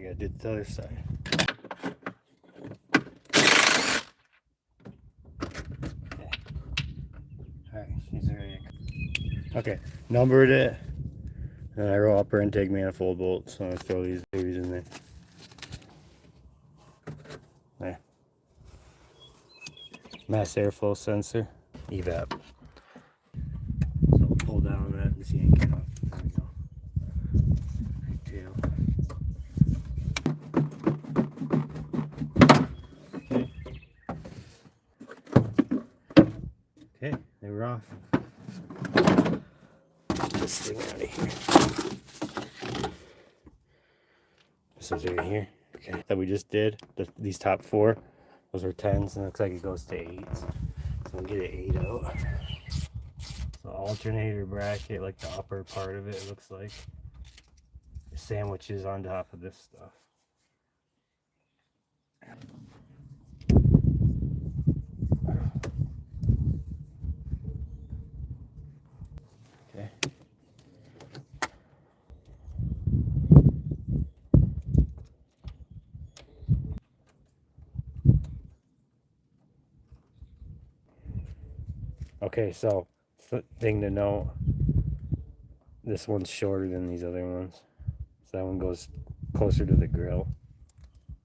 gotta do the other side. Okay. Alright, she's ready. Okay, numbered it. And I roll upper intake manifold bolts. So I'm gonna throw these babies in there. There. Mass airflow sensor. Evap. So pull down on that and see it get off. There we go. Tail. Okay, they were off. Get this thing out of here. This is right here. Okay, that we just did. These top four, those are 10s, and it looks like it goes to 8s. So we'll get an 8 out. So alternator bracket, like the upper part of it looks like. The sandwiches on top of this stuff. Okay. Okay, so thing to note, this one's shorter than these other ones. So that one goes closer to the grill.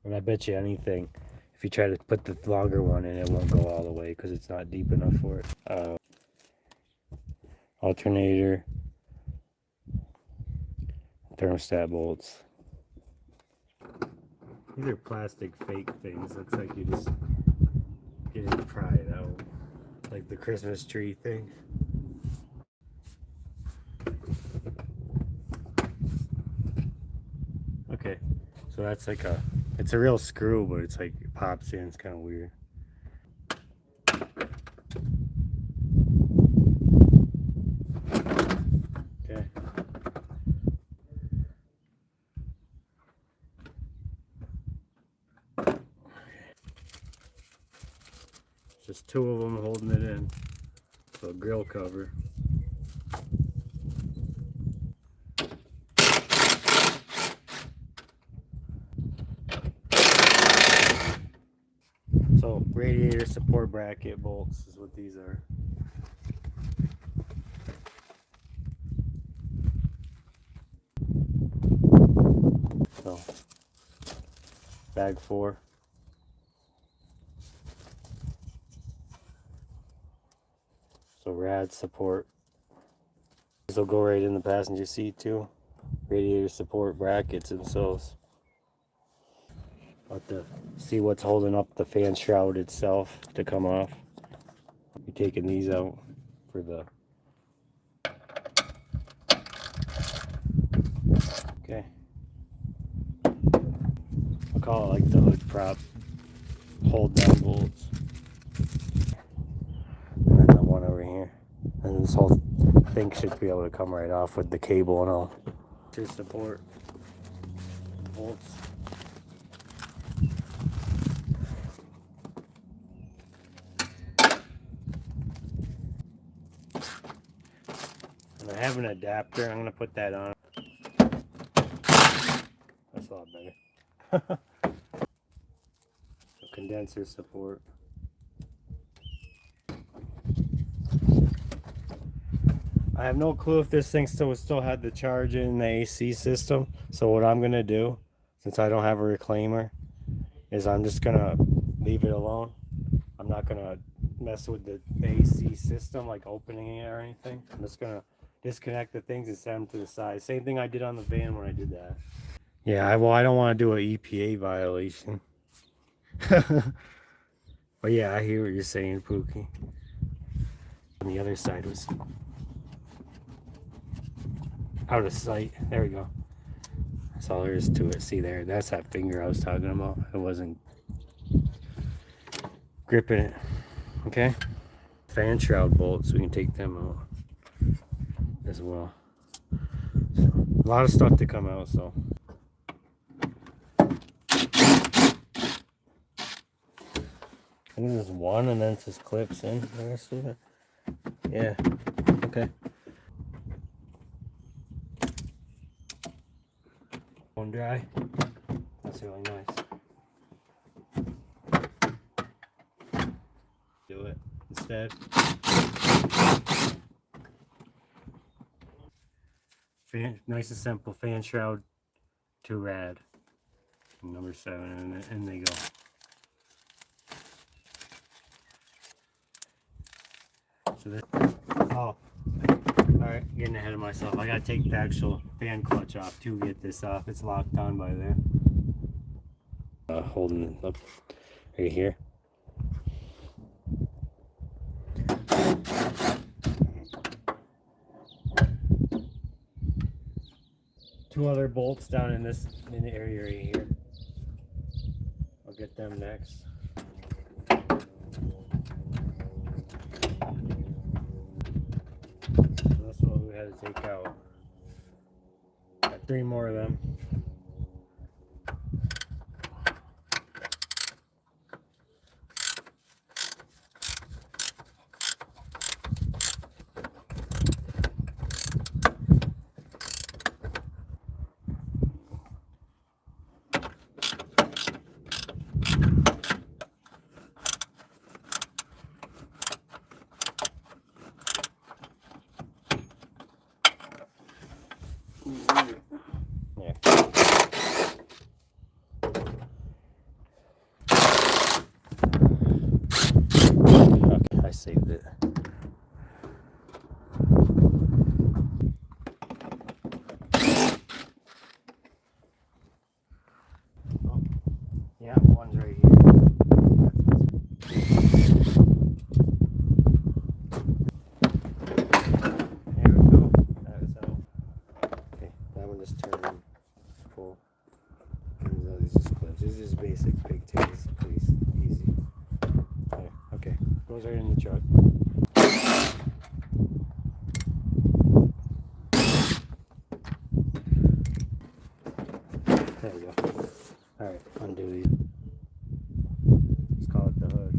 And I bet you anything, if you try to put the longer one in, it won't go all the way because it's not deep enough for it. Alternator, thermostat bolts. These are plastic fake things. Looks like you just get it to pry it out. Like the Christmas tree thing. Okay, so that's like it's a real screw, but it's like it pops in. It's kind of weird. Okay. Just two of them holding it in. So grill cover. So radiator support bracket bolts is what these are. So bag 4. So rad support. This will go right in the passenger seat too. Radiator support brackets themselves. Have to see what's holding up the fan shroud itself to come off. Be taking these out for the. Okay. I'll call it like the hood prop hold down bolts. And then the one over here. And this whole thing should be able to come right off with the cable and all. To support bolts. And I have an adapter. I'm going to put that on. That's a lot better. So condenser support. I have no clue if this thing still had the charge in the AC system. So what I'm going to do, since I don't have a reclaimer, is I'm just going to leave it alone. I'm not going to mess with the AC system, like opening it or anything. I'm just going to disconnect the things and set them to the side. Same thing I did on the van when I did that. Yeah, I don't want to do an EPA violation. But yeah, I hear what you're saying, Pookie. And the other side was out of sight. There we go. That's all there is to it. See there, that's that finger I was talking about. It wasn't gripping it. Okay. Fan shroud bolts, we can take them out as well. So, a lot of stuff to come out, so. I think there's one and then it just clips in the rest of it. Yeah. Okay. One dry. That's really nice. Do it instead. Nice and simple. Fan shroud to rad. Number 7, and they go. So this. Oh, all right. Getting ahead of myself. I gotta take the actual fan clutch off to get this off. It's locked on by there. Holding it up right here. Two other bolts down in the area right here. I'll get them next. So that's what we had to take out. Got 3 more of them. I saved it. Oh, yeah, one's right here. There we go. That is out. Okay, that one just turned full. These just clips. This is basic pigtails, please. Easy. There. Okay, goes right in the truck. There we go. Alright, undo these. Let's call it the hood.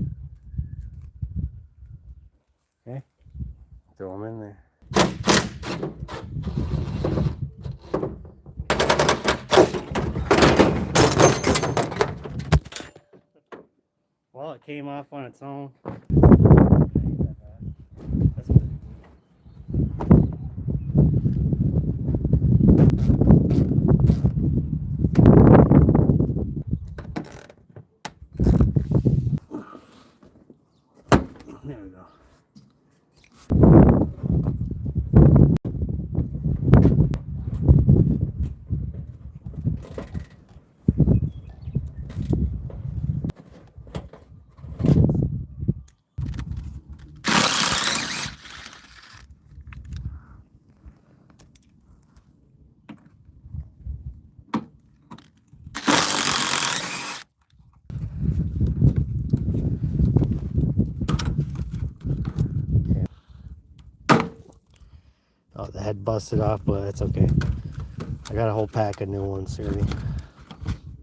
Okay, throw them in there. Well, it came off on its own. There we go. Oh, the head busted off, but it's okay. I got a whole pack of new ones already.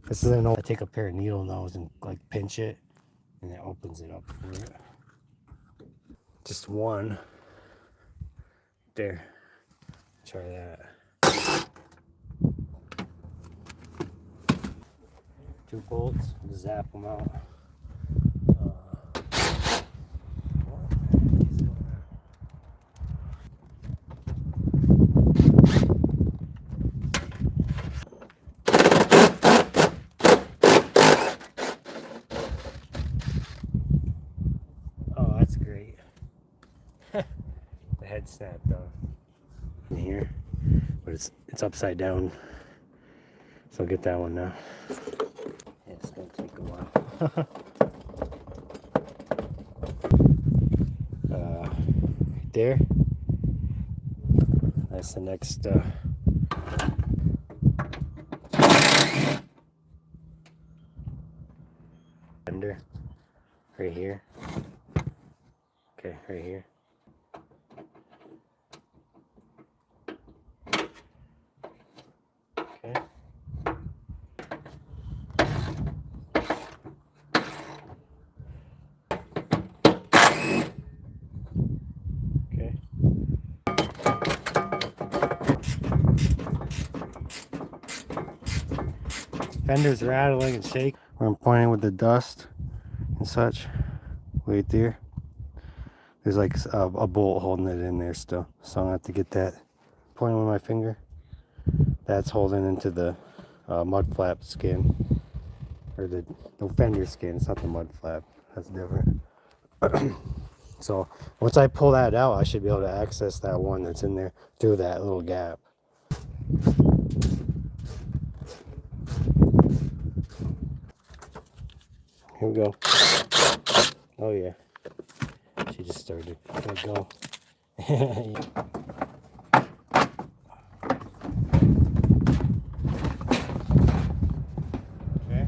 This is an old. I take a pair of needle nose and like pinch it, and it opens it up for it. Just one. There. Try that. 2 bolts. Zap them out. That's great. The head snapped off in here, but it's upside down, so I'll get that one now. Yeah, it's gonna take a while. Right there. That's the next Fender right here. Okay, right here. Okay. Okay. Fender's rattling and shaking where I'm pointing with the dust and such. Right there. There's like a bolt holding it in there still. So I'm gonna have to get that pointing with my finger. That's holding into the mud flap skin. Or the Fender skin. It's not the mud flap. That's different. So once I pull that out, I should be able to access that one that's in there through that little gap. Here we go. Oh yeah. She just started. There we go. Okay.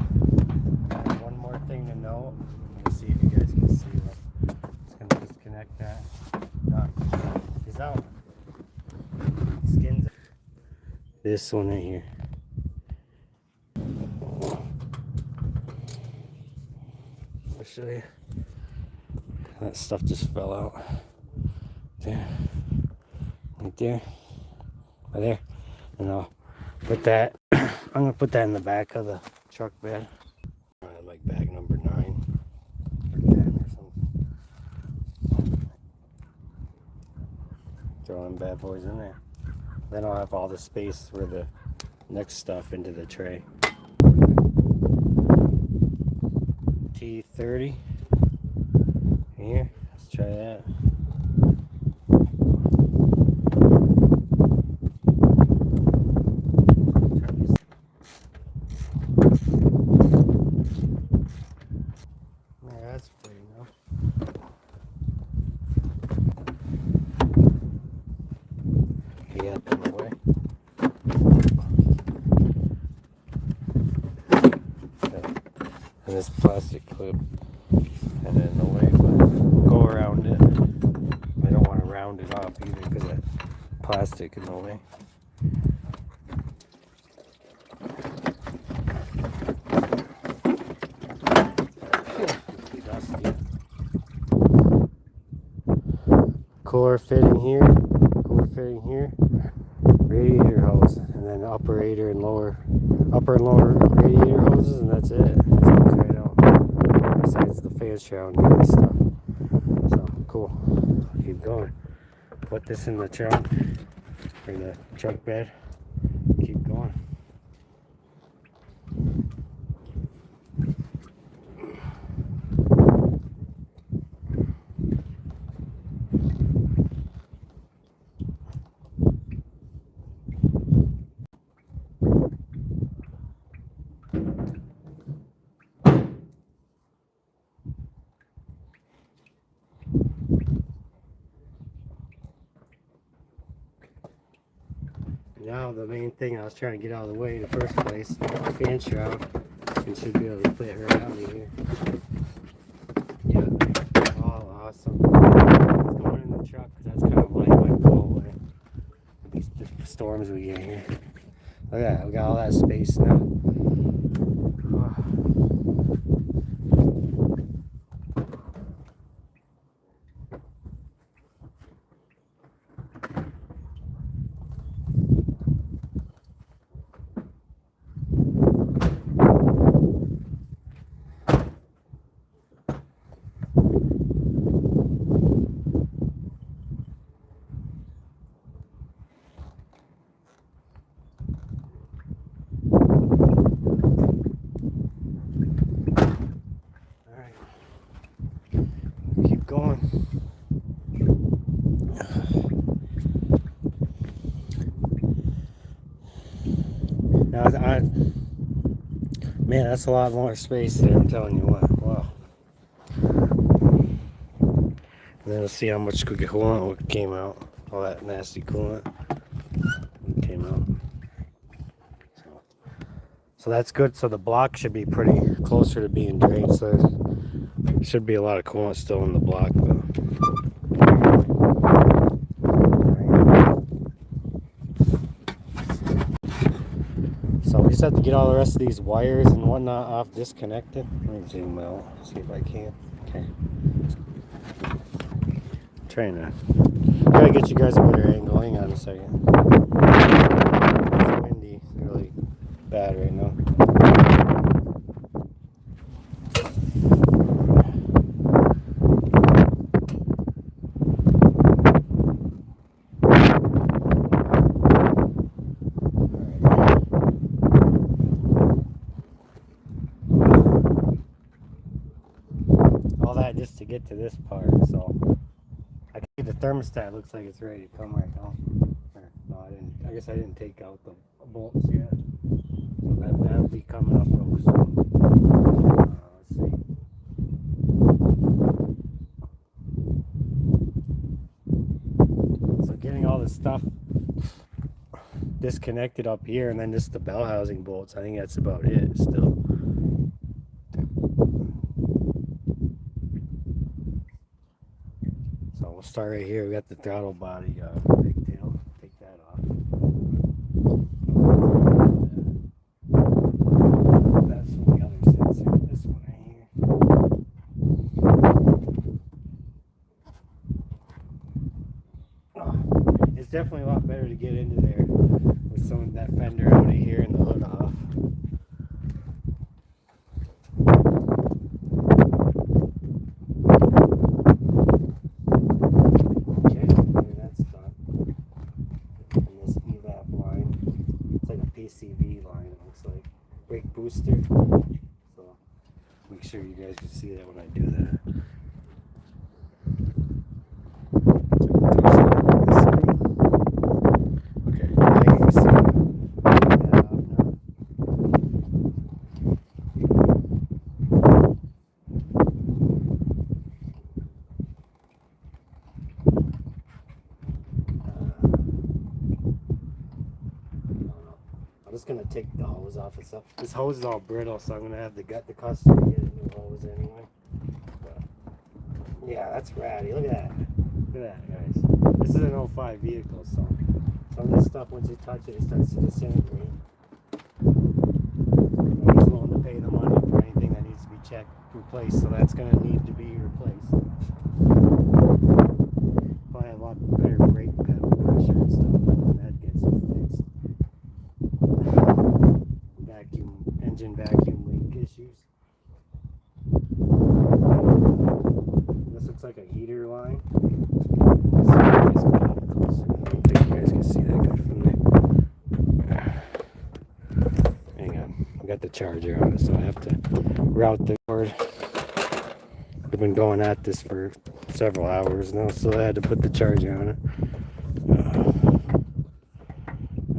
One more thing to note. Let me see if you guys can see it. Just gonna disconnect that. She's out. Skin's out. This one right here. I'll show you. That stuff just fell out. There. Right there. Right there. And I'll put that. I'm gonna put that in the back of the truck bed. Like bag number 9 or 10 or something. Throw them bad boys in there. Then I'll have all the space for the next stuff into the tray. T30 here. Let's try that. Yeah, that's free enough. Yeah, in the way. And this plastic clip and in the way, but go around it. I don't want to round it off either because that plastic in the way. Core fitting here, radiator hose, and then upper and lower radiator hoses, and that's it. It comes right out. Besides the fan shroud and stuff. So cool. Keep going. Put this in the trunk or the truck bed. Keep going. Now the main thing I was trying to get out of the way in the first place, fan shroud, and should be able to fit right out of here. Yeah, oh awesome. It's going in the truck because that's kind of light when go away. These storms we get here. Look at that, we got all that space now. Going. Now, man, that's a lot more space there. I'm telling you what. Wow. And then we'll see how much coolant came out. All that nasty coolant came out. So that's good. So the block should be pretty closer to being drained. So there should be a lot of coolant still in the block though. So we just have to get all the rest of these wires and whatnot off disconnected. Let me zoom out, see if I can. Okay. Try to get you guys a better angle. Hang on a second. It's windy. It's really bad right now. get to this part. So I think the thermostat looks like it's ready to come right now. No, I didn't. I guess I didn't take out the bolts yet. So that'll be coming up real soon. Let's see. So getting all this stuff disconnected up here, and then just the bell housing bolts. I think that's about it still. So we'll start right here. We got the throttle body pigtail. Take that off. That's from the other sensor. This one right here. It's definitely a lot better to get into there with some of that fender out of here and the hood off. Okay, maybe that's done. And this evap line, it's like a PCV line, it looks like. Brake booster. So make sure you guys can see that when I do that. I'm just gonna take the hose off. This hose is all brittle, so I'm gonna have to gut the customer to get a new hose anyway. But yeah, that's ratty. Look at that. Look at that, guys. This is an 05 vehicle, so some of this stuff, once you touch it, it starts to disintegrate. Nobody's willing to pay the money for anything that needs to be checked, replaced, so that's gonna need to be replaced. Probably have a lot better brake pedal pressure and stuff when that gets fixed. Engine vacuum leak issues. This looks like a heater line. I don't think you guys can see that good from there. Hang on, I got the charger on it, so I have to route the cord. We've been going at this for several hours now, so I had to put the charger on it.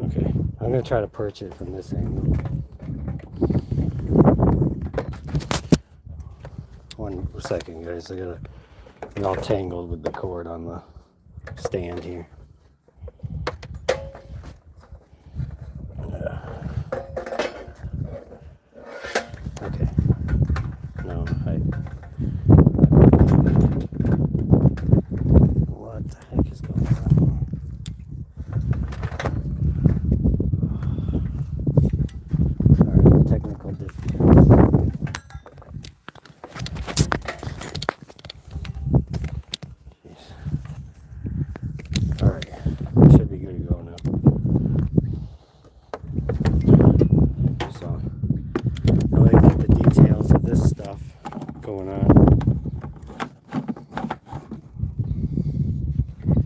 Okay, I'm gonna try to perch it from this angle. One second, guys. I'm all tangled with the cord on the stand here. Okay. No, what the heck is going on here? Alright, technical difficulties. Going on,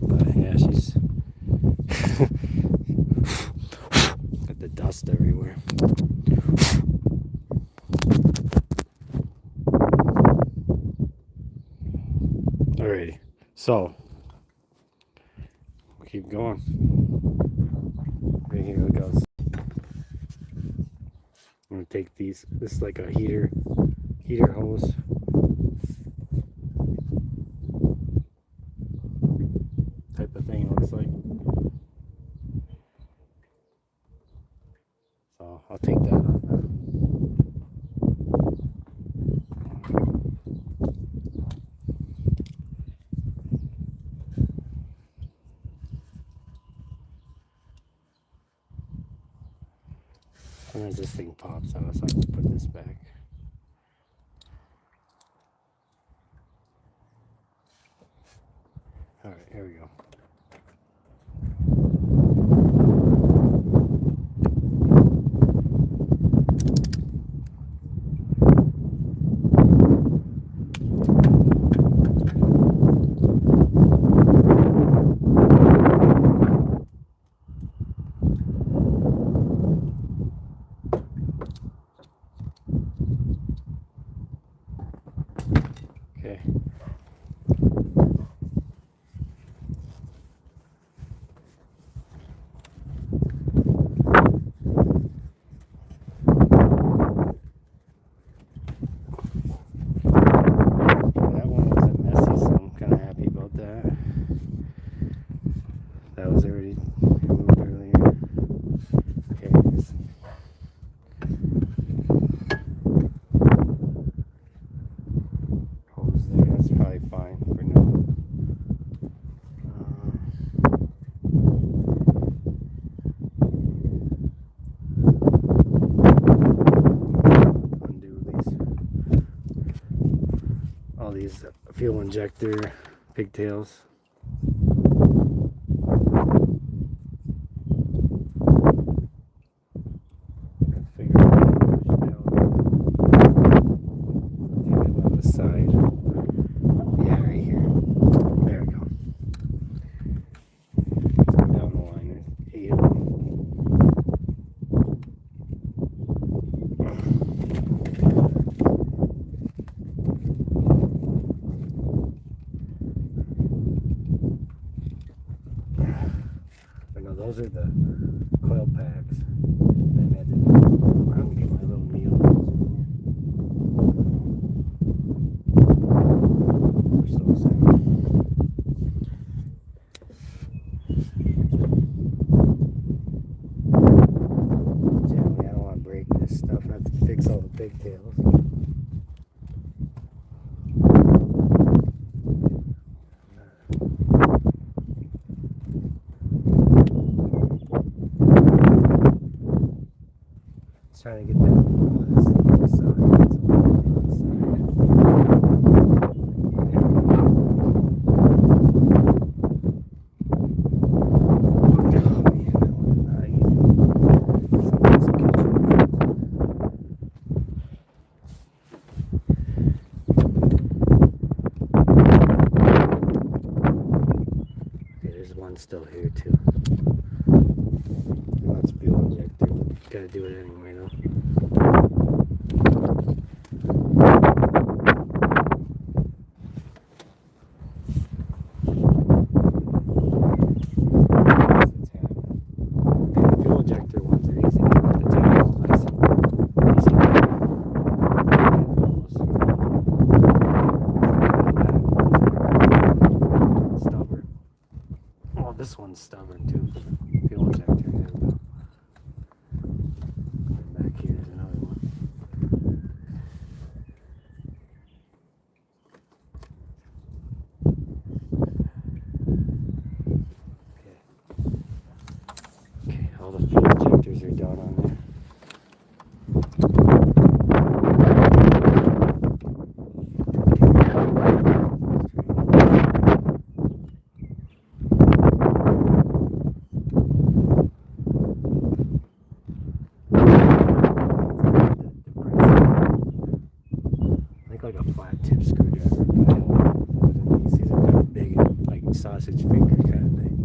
but yeah, she's got the dust everywhere. Alrighty, so we'll keep going. Right here it goes. I'm gonna take these. This is like a heater hose. Type of thing it looks like. So I'll take that off now. Sometimes this thing pops out, so I have to put this back. All right, here we go. Okay, these fuel injector pigtails. Those are the coil packs. I'm gonna get my little needle. Push those in. Generally, I don't want to break this stuff. I have to fix all the pigtails. Trying to get that on this side. Okay, there's one still here too. Let's fuel injector. Gotta do it anyway though. This one's stubborn too. Fuel injector. There we go. And back here is another one. Okay, all the fuel injectors are done on there. Like a flat tip screwdriver. These are kind of big, like sausage finger kind of thing.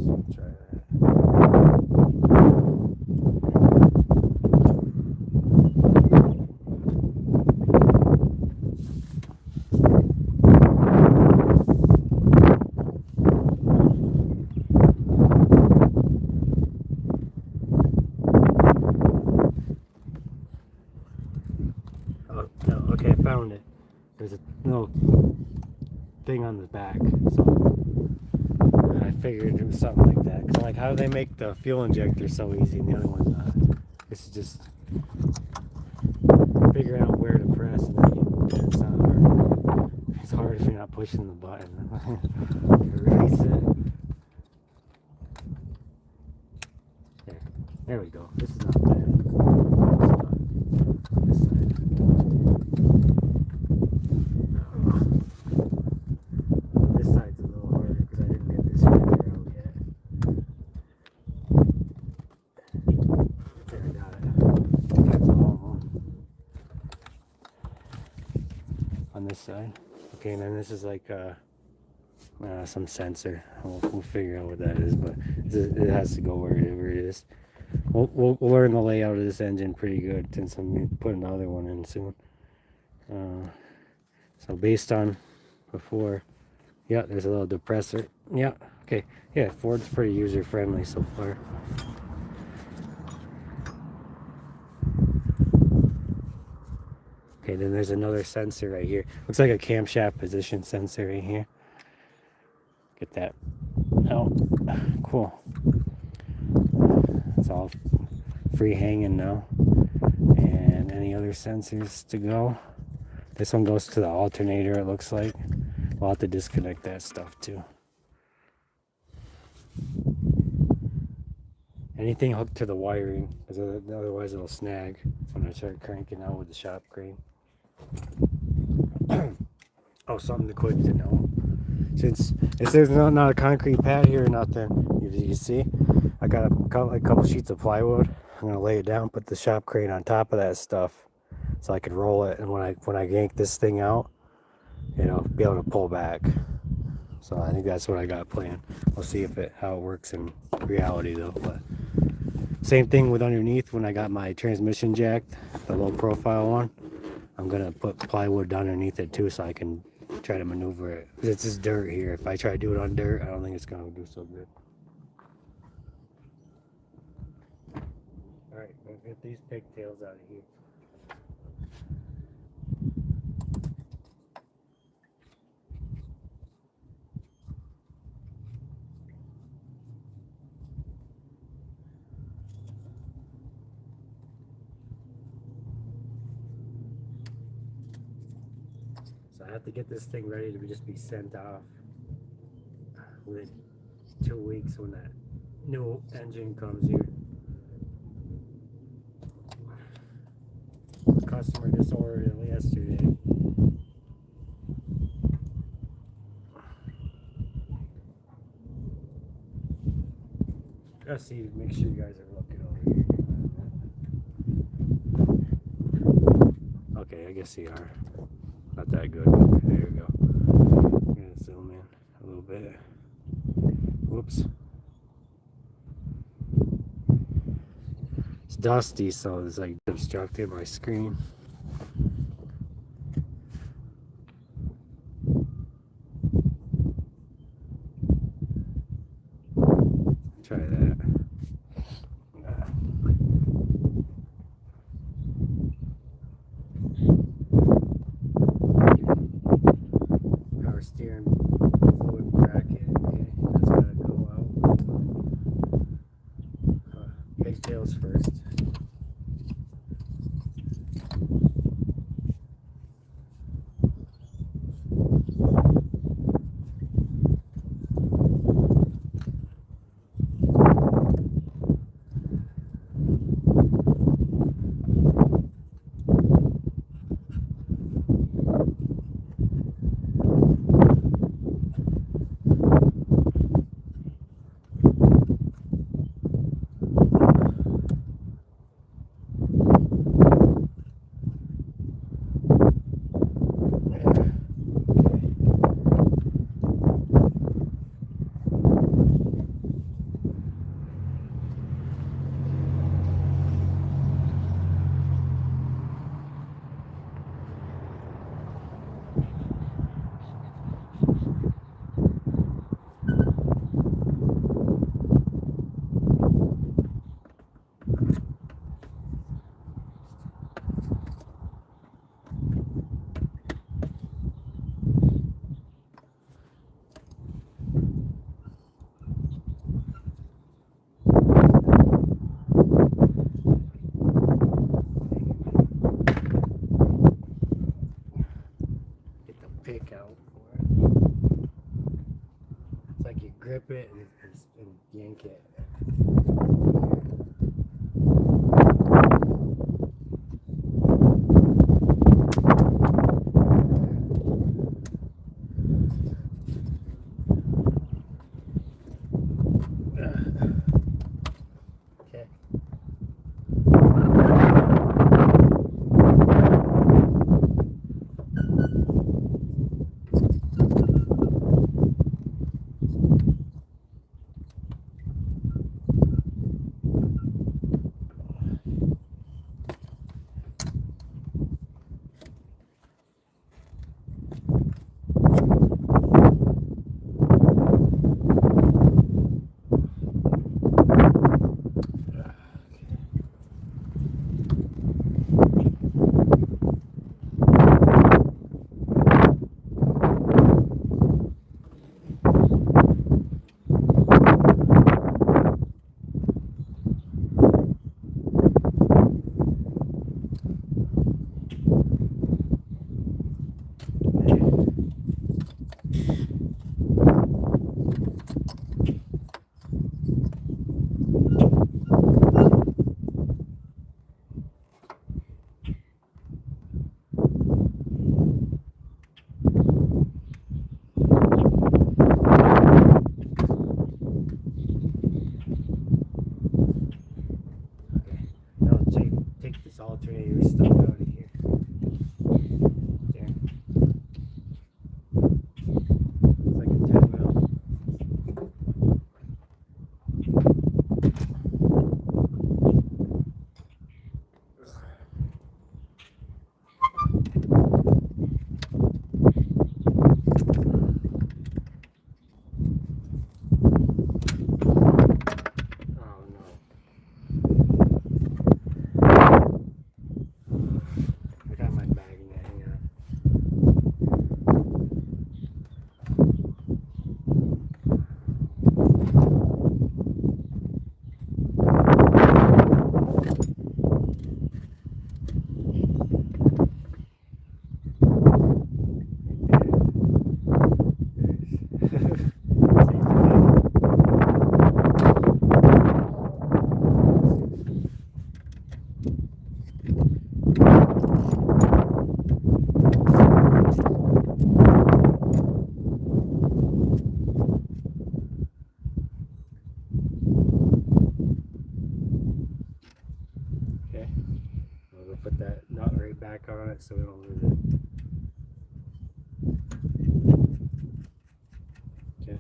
So I'll try that. Okay, I found it. There's a little thing on the back, so I figured it was something like that. Cause like, how do they make the fuel injector so easy and the other one's not? This is just figuring out where to press, and then it's not hard. It's hard if you're not pushing the button. Release it. There we go. This is not bad. This side. This side's a little harder because I didn't get this fender out yet. There, I got it. That's all on this side. Okay, and then this is like some sensor. We'll figure out what that is, but it has to go wherever it is. We'll learn the layout of this engine pretty good since I'm going to put another one in soon. So based on before, yeah, there's a little depressor. Yeah, okay. Yeah, Ford's pretty user friendly so far. Okay, then there's another sensor right here. Looks like a camshaft position sensor right here. Get that out. Cool. It's all free hanging now. And any other sensors to go? This one goes to the alternator, it looks like. We'll have to disconnect that stuff too. Anything hooked to the wiring, because otherwise it'll snag when I start cranking out with the shop crane. Oh, something quick to know. Since there's not a concrete pad here or nothing, if you can see, I got a couple sheets of plywood. I'm gonna lay it down, put the shop crane on top of that stuff, so I can roll it. And when I yank this thing out, be able to pull back. So I think that's what I got planned. We'll see how it works in reality though. But same thing with underneath. When I got my transmission jacked, the low profile one, I'm gonna put plywood underneath it too, so I can try to maneuver it. Because it's just dirt here. If I try to do it on dirt, I don't think it's gonna do so good. All right, let's get these pigtails out of here. So I have to get this thing ready to just be sent off within 2 weeks when that new engine comes here. The customer just ordered it yesterday. Gotta see, make sure you guys are looking over here. Okay, I guess you are. Not that good. There we go. I'm gonna zoom in a little bit. Whoops. It's dusty, so it's like obstructed my screen. Try that. Power steering fluid bracket. Okay, that's gotta go out. Pigtails first. Pick out for it. It's like you grip it and yank it. Okay. it so we don't lose it. Okay.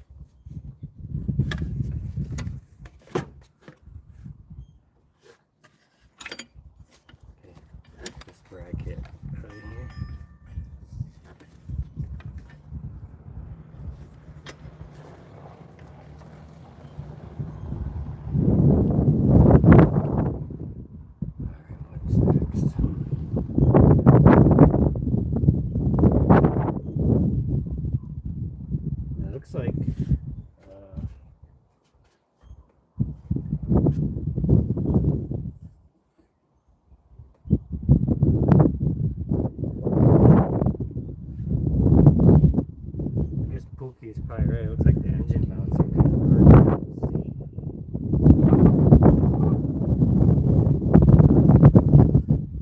This bracket right here. Looks like I guess Pookie is probably right. It looks like the engine mounts are kind of hard to see.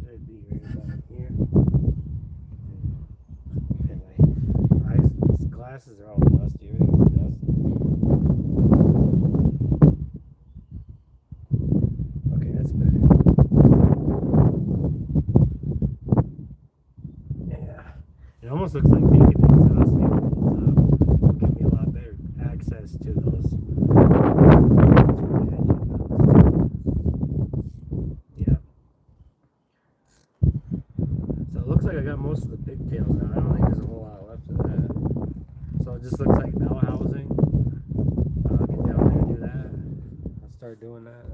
Should be right about here. And my eyes, these glasses are all dusty. Everything's dusty. Okay, that's better. Yeah, it almost looks like taking the exhaust fan off the top will give me a lot better access to those. Yeah. So it looks like I got most of the pigtails now. I don't think there's a whole lot left of that. So it just looks like bell housing. I'll get down there and do that. I'll start doing that.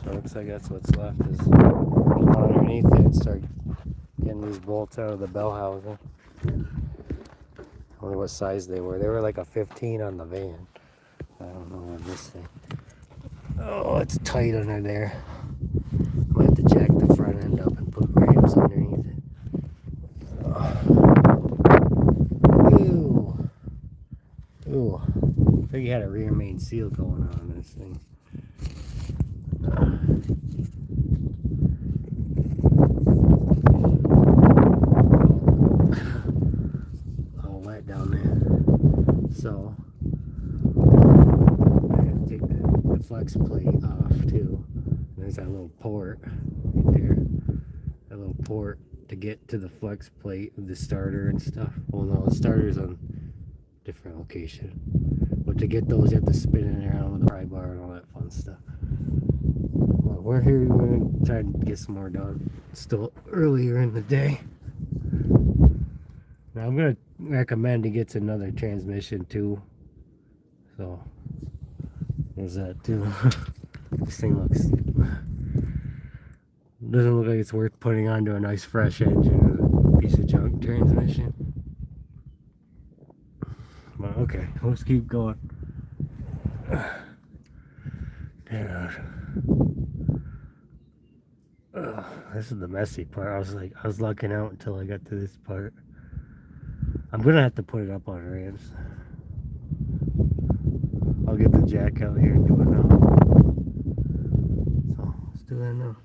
So it looks like that's what's left is underneath it and start getting these bolts out of the bell housing. I wonder what size they were. They were like a 15 on the van. I don't know on this thing. Oh, it's tight under there. I might have to jack the front end up and put ramps underneath it. Ooh. Ooh. I think you had a rear main seal going on this thing. All wet down there. So I have to take the flex plate off too. There's that little port right there. That little port to get to the flex plate of the starter and stuff. Well, no, the starter's on different location. But to get those, you have to spin it around with a pry bar and all that fun stuff. Well, we're here. We're going to try and get some more done. It's still earlier in the day. Now, I'm going to recommend he gets another transmission too. So, there's that too. This thing doesn't look like it's worth putting onto a nice fresh engine with a piece of junk transmission. But okay, let's keep going. This is the messy part. I was looking out until I got to this part. I'm gonna have to put it up on ramps. I'll get the jack out here and do it now. So let's do that now.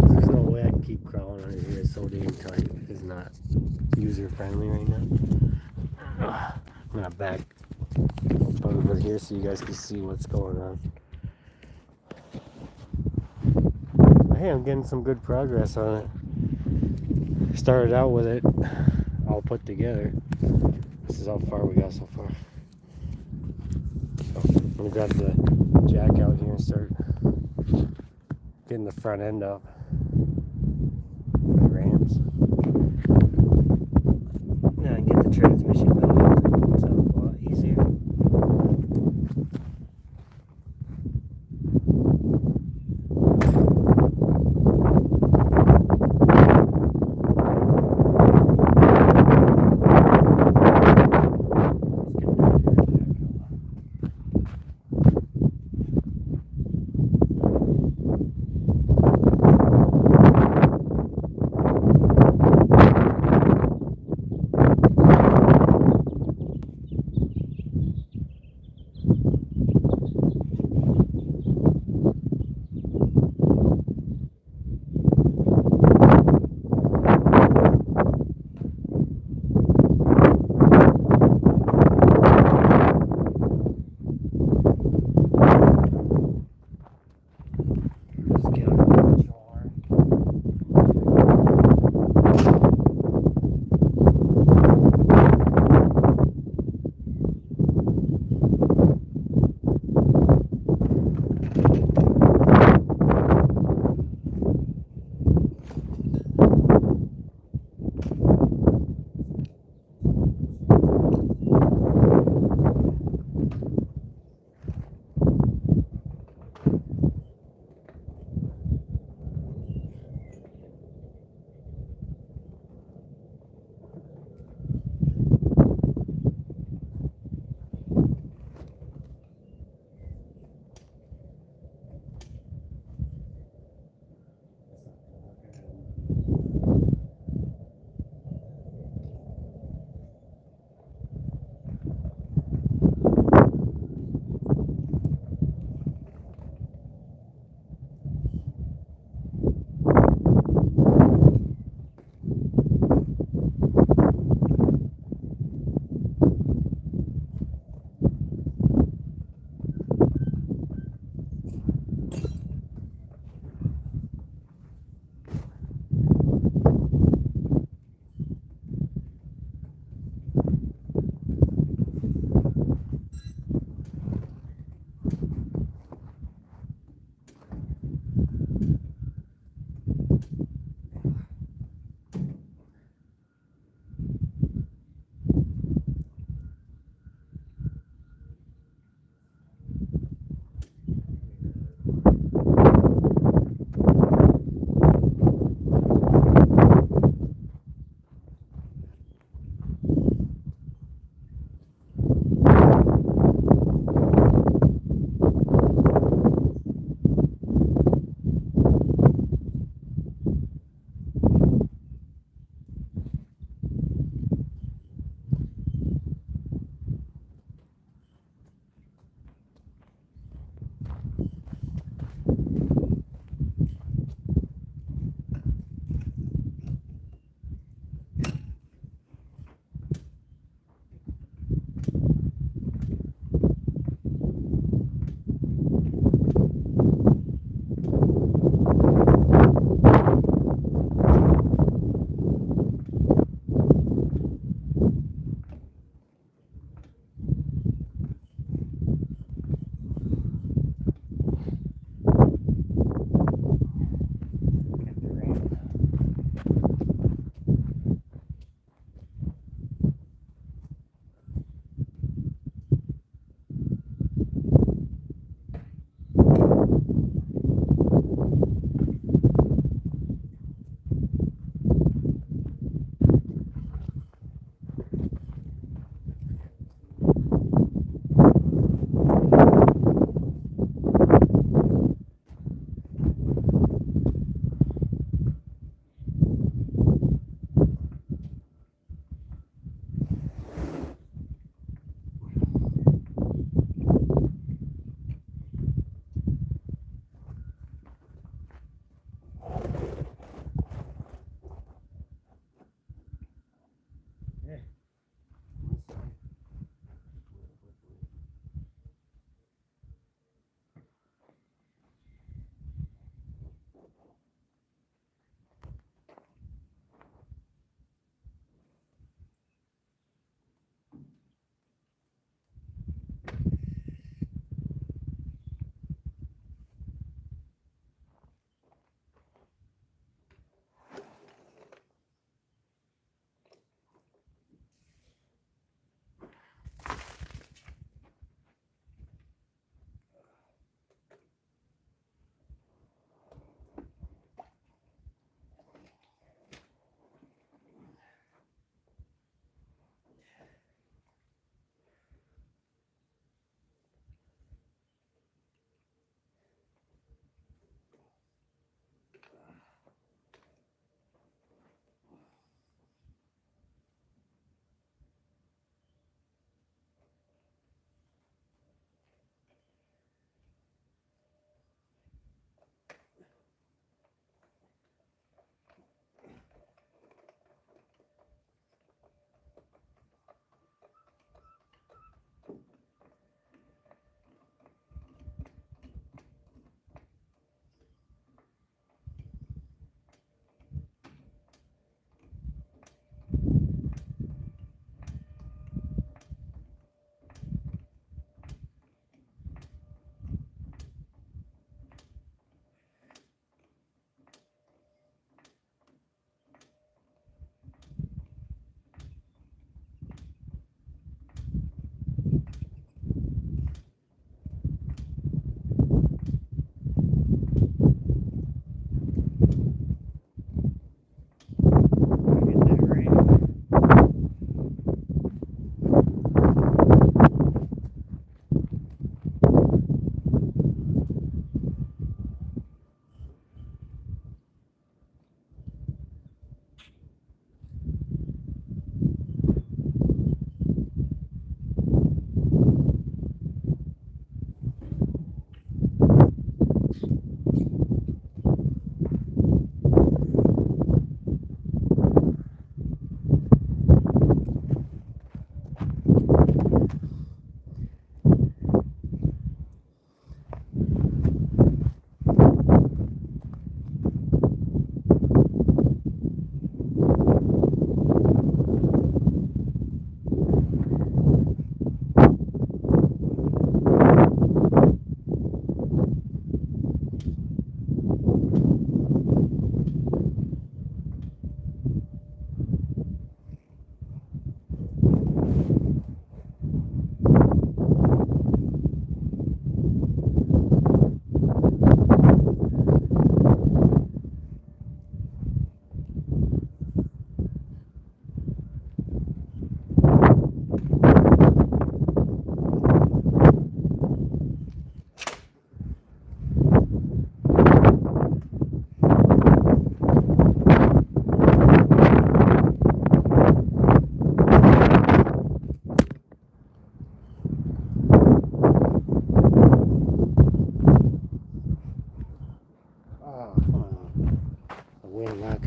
There's no way I can keep crawling under here. It's so dang tight. It's not user friendly right now. I'm gonna back over here so you guys can see what's going on. Hey, I'm getting some good progress on it. Started out with it all put together. This is how far we got so far. I'm gonna grab the jack out here and start getting the front end up. The ramps. Now I can get the transmission going. It's a lot easier.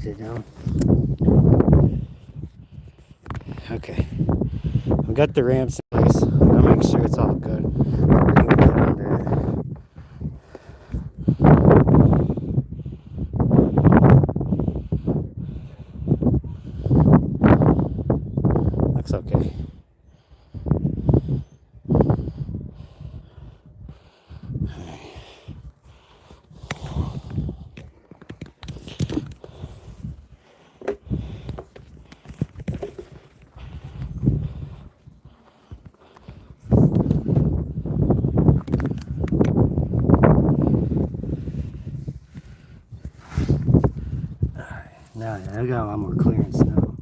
it down. Okay. I've got the ramps in place. I'll make sure it's all good before we can get under it. Looks okay. Now I got a lot more clearance now.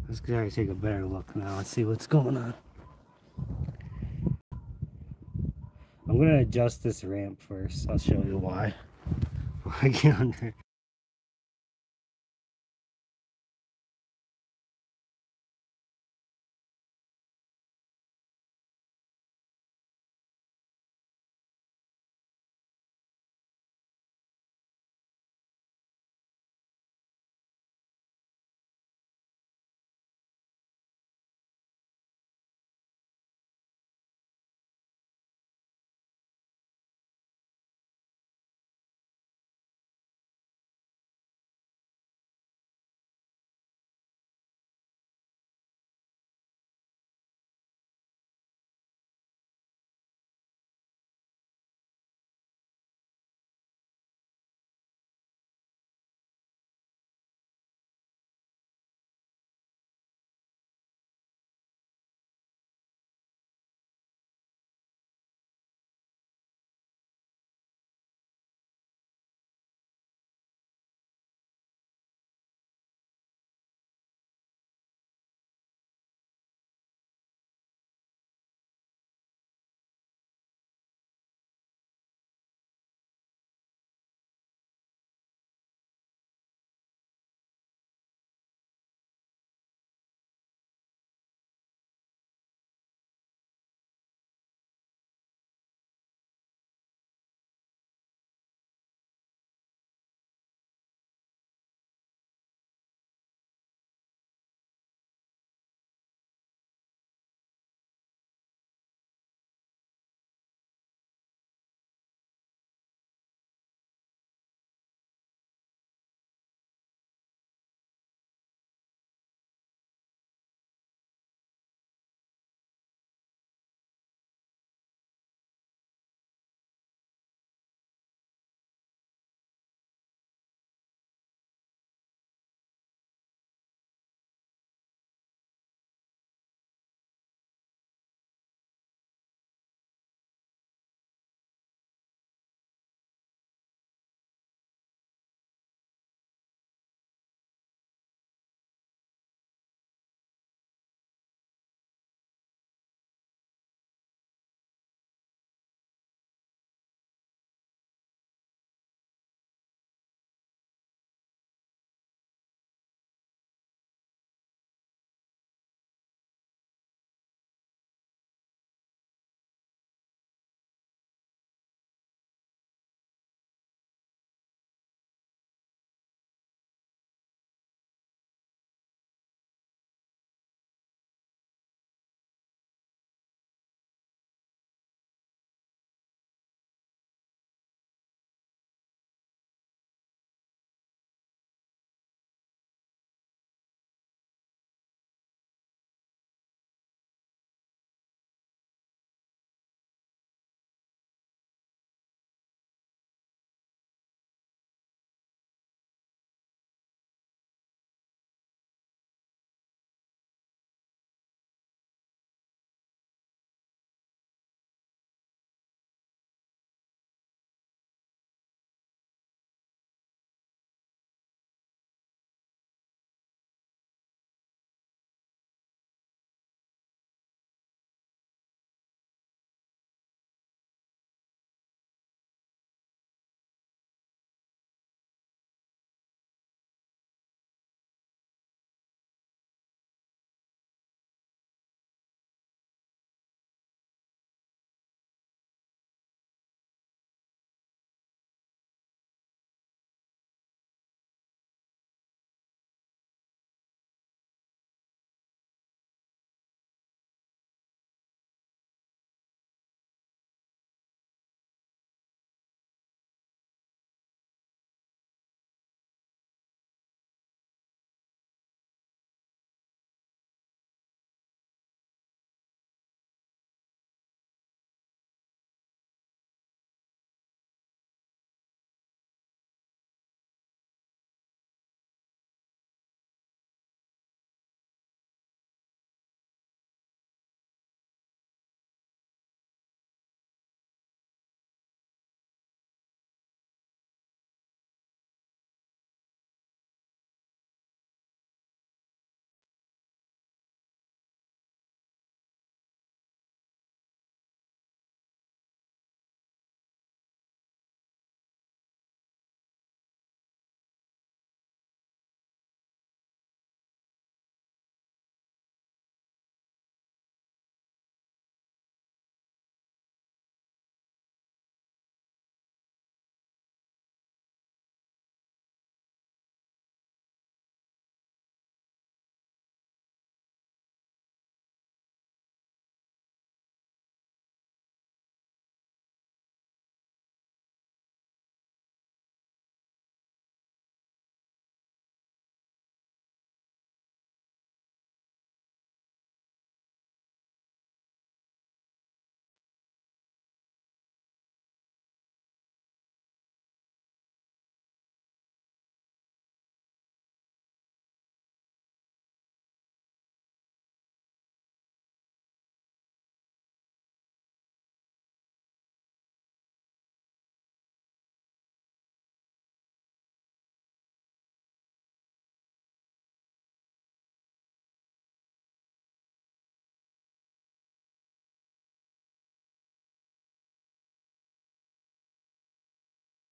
Let's gotta take a better look now and see what's going on. I'm gonna adjust this ramp first. I'll show you why. Before I get under it.